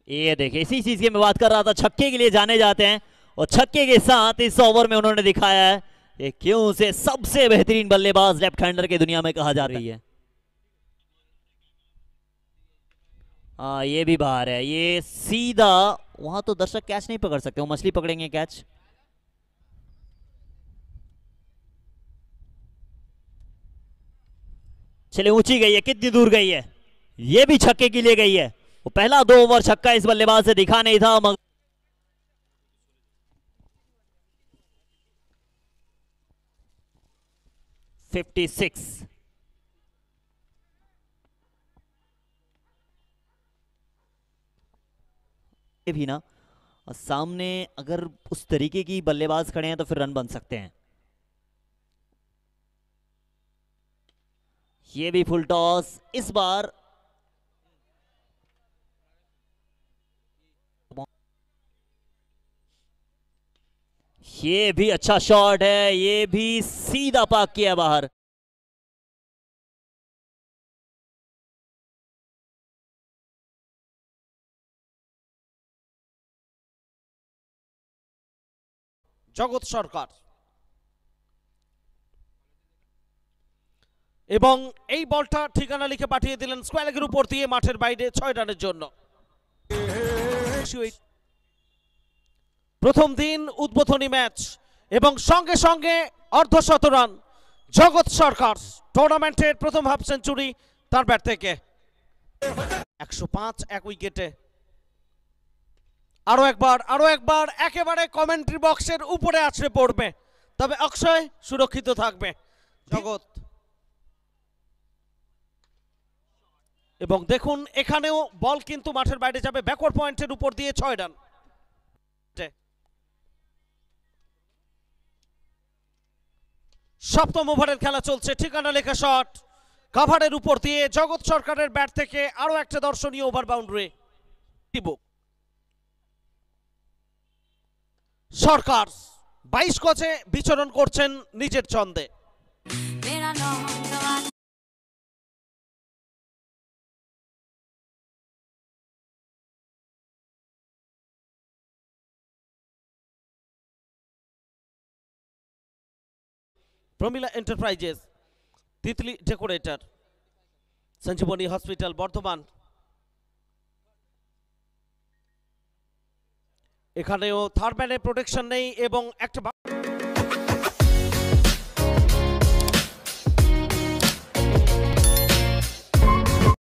ये देखिए इसी चीज की मैं बात कर रहा था, छक्के के लिए जाने जाते हैं और छक्के के साथ इस ओवर में उन्होंने दिखाया है कि क्यों उसे सबसे बेहतरीन बल्लेबाज लेफ्ट हैंडर की दुनिया में कहा जा रही है। हाँ ये भी बाहर है, ये सीधा वहां तो दर्शक कैच नहीं पकड़ सकते, वो मछली पकड़ेंगे कैच। चले ऊंची गई है, कितनी दूर गई है, ये भी छक्के के लिए गई है। वो पहला 2 ओवर छक्का इस बल्लेबाज से दिखा नहीं था मगर 56 भी ना, और सामने अगर उस तरीके की बल्लेबाज खड़े हैं तो फिर रन बन सकते हैं। ये भी फुल टॉस, इस बार ये भी अच्छा शॉट है, ये भी सीधा पाक किया बाहर। জগৎ সরকার এবং এই বলটা ঠিকানা লিখে পাঠিয়ে দিলেন স্কয়ার লেগের উপর দিয়ে মাঠের বাইরে 6 রানের জন্য। প্রথম দিন উদ্বোধনী ম্যাচ এবং সঙ্গে সঙ্গে অর্ধশত রান। জগৎ সরকার টুর্নামেন্টের প্রথম হাফ সেঞ্চুরি তার ব্যাট থেকে। 105 এক উইকেটে। আরো একবার একেবারে কমেন্ট্রি বক্সের উপরে আছড়ে পড়বে, তবে অক্ষয় সুরক্ষিত থাকবে। জগৎ এবং দেখুন এখানেও বল কিন্তু মাঠের বাইরে যাবে, ব্যাকওয়ার্ড পয়েন্টের উপর দিয়ে 6 রান। সপ্তম ওভারের খেলা চলছে, ঠিকানা লেখা শট কাভারের উপর দিয়ে জগৎ সরকারের ব্যাট থেকে আরো একটা দর্শনীয় ওভার বাউন্ডারি। সরকার 22 গজে বিচরণ করছেন নিজের ছন্দে। Pramila enterprises, Titli decorator, Sanjivani hospital Bardhaman. এখানেও থার্ড ম্যানের প্রোটেকশন নেই এবং একটা